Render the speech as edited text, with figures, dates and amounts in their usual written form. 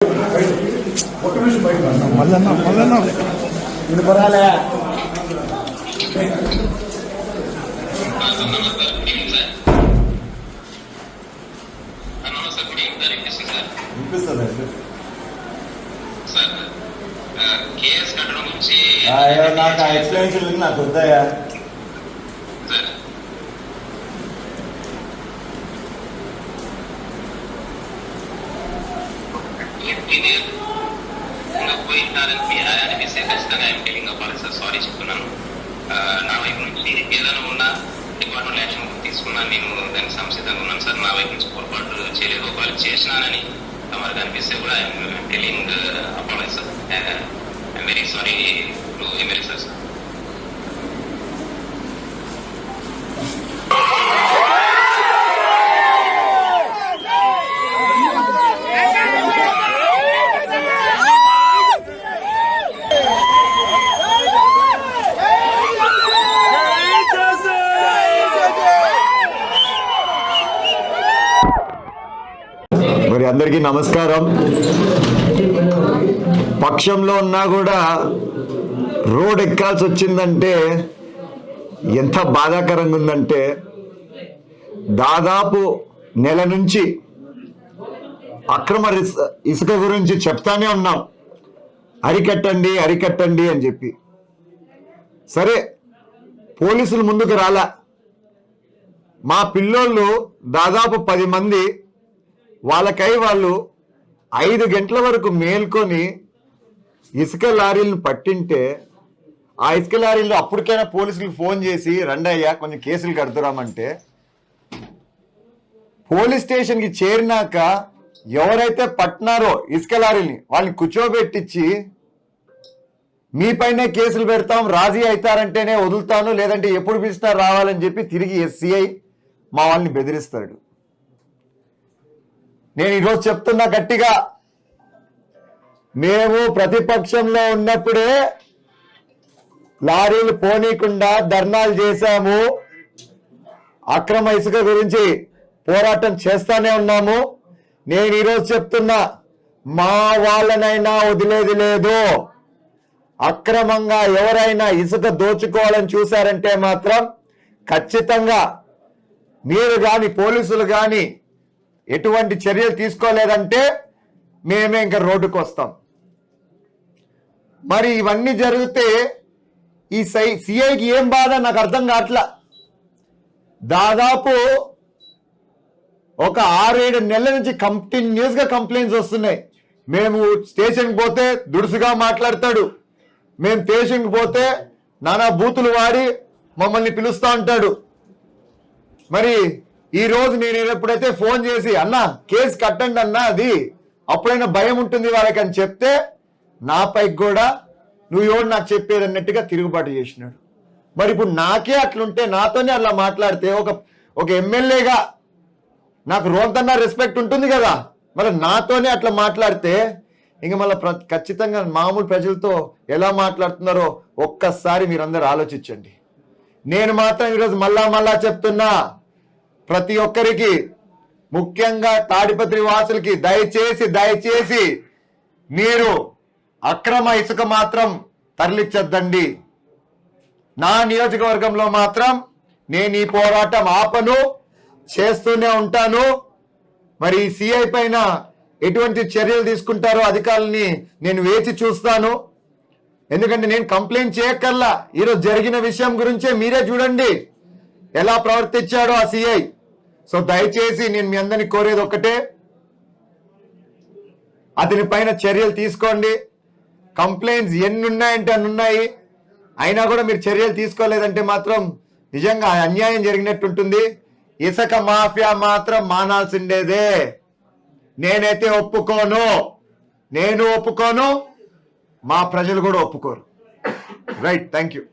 మళ్ళీ వినపరాలే నాకు ఆ ఎక్స్ప్లెనేషన్ నాకు వద్దాయా సారీ చెప్తున్నాను. నా వైపు నుంచి ఏదైనా ఉన్నా డిపార్ట్మెంట్ యాక్షన్ తీసుకున్నాను. నేను దానికి సంసిద్ధంగా ఉన్నాను సార్. నా వైపు నుంచి పొరపాటు చేయలేదు. ఒకవేళ చేసినానని తమకు అనిపిస్తే కూడా I'm telling apology sir. I'm very sorry to MLA sir. మరి అందరికీ నమస్కారం. పక్షంలో ఉన్నా కూడా రోడ్ ఎక్కాల్సి వచ్చిందంటే ఎంత బాధాకరంగా ఉందంటే, దాదాపు నెల నుంచి అక్రమ ఇసుక గురించి చెప్తానే ఉన్నాం, అరికట్టండి అరికట్టండి అని చెప్పి. సరే, పోలీసులు ముందుకు రాలా. మా పిల్లోళ్ళు దాదాపు 10 మంది వాళ్ళకై వాళ్ళు 5 గంటల వరకు మేల్కొని ఇసుక లారీలను పట్టింటే, ఆ ఇసుక లారీలు అప్పటికైనా పోలీసులకు ఫోన్ చేసి రండి అయ్యా కొంచెం కేసులు కడుతురామంటే, పోలీస్ స్టేషన్కి చేరినాక ఎవరైతే పట్టినారో ఇసుక లారీని వాళ్ళని కూర్చోబెట్టించి మీ పైనే కేసులు పెడతాం, రాజీ అవుతారంటేనే వదులుతాను, లేదంటే ఎప్పుడు పిలిచినా రావాలని చెప్పి తిరిగి ఎస్సీఐ మా వాళ్ళని బెదిరిస్తాడు. నేను ఈరోజు చెప్తున్నా గట్టిగా, మేము ప్రతిపక్షంలో ఉన్నప్పుడే లారీలు పోనీకుండా ధర్నాలు చేశాము, అక్రమ ఇసుక గురించి పోరాటం చేస్తానే ఉన్నాము. నేను ఈరోజు చెప్తున్నా, మా వాళ్ళనైనా వదిలేది లేదు. అక్రమంగా ఎవరైనా ఇసుక దోచుకోవాలని చూశారంటే మాత్రం ఖచ్చితంగా మీరు కానీ పోలీసులు కానీ ఎటువంటి చర్యలు తీసుకోలేదంటే మేమే ఇంకా రోడ్డుకు వస్తాం. మరి ఇవన్నీ జరిగితే ఈ సిఐకి ఏం బాధ నాకు అర్థం కావట్లా. దాదాపు ఒక 6-7 నెలల నుంచి కంటిన్యూస్గా కంప్లైంట్స్ వస్తున్నాయి. మేము స్టేషన్కి పోతే దుడుసుగా మాట్లాడతాడు, మేము స్టేషన్కి పోతే నానా బూతులు వాడి మమ్మల్ని పిలుస్తూ ఉంటాడు. మరి ఈ రోజు నేను ఎప్పుడైతే ఫోన్ చేసి అన్నా కేసు కట్టండి అన్నా, అది అప్పుడైనా భయం ఉంటుంది వాళ్ళకి అని చెప్తే, నాపైకి కూడా నువ్వు ఎవరు నాకు చెప్పేది అన్నట్టుగా తిరుగుబాటు చేసినాడు. మరి ఇప్పుడు నాకే అట్లుంటే, నాతోనే అలా మాట్లాడితే, ఒక ఎమ్మెల్యేగా నాకు రోంతన్నా రెస్పెక్ట్ ఉంటుంది కదా, మళ్ళీ నాతోనే అట్లా మాట్లాడితే ఇంక మళ్ళీ ఖచ్చితంగా మామూలు ప్రజలతో ఎలా మాట్లాడుతున్నారో ఒక్కసారి మీరందరూ ఆలోచించండి. నేను మాత్రం ఈరోజు మళ్ళా చెప్తున్నా, ప్రతి ఒక్కరికి, ముఖ్యంగా తాడిపత్రి వాసులకి దయచేసి మీరు అక్రమ ఇసుక మాత్రం తరలించొద్దండి. నా నియోజకవర్గంలో మాత్రం నేను ఈ పోరాటం ఆపను, చేస్తూనే ఉంటాను. మరి సిఐ పైన ఎటువంటి చర్యలు తీసుకుంటారో అధికారులని నేను వేచి చూస్తాను. ఎందుకంటే నేను కంప్లైంట్ చేయక్కర్లా, ఈరోజు జరిగిన విషయం గురించే మీరే చూడండి ఎలా ప్రవర్తించాడో ఆ సిఐ. సో దయచేసి నేను మీ అందరినీ కోరేది ఒక్కటే, అతని పైన చర్యలు తీసుకోండి. కంప్లైంట్స్ ఎన్ని ఉన్నాయంటే అన్ని ఉన్నాయి, అయినా కూడా మీరు చర్యలు తీసుకోలేదంటే మాత్రం నిజంగా అన్యాయం జరిగినట్టుంటుంది. ఇసుక మాఫియా మాత్రం మానాల్సిండేదే. నేనైతే ఒప్పుకోను, నేను ఒప్పుకోను, మా ప్రజలు కూడా ఒప్పుకోరు. Right, thank you.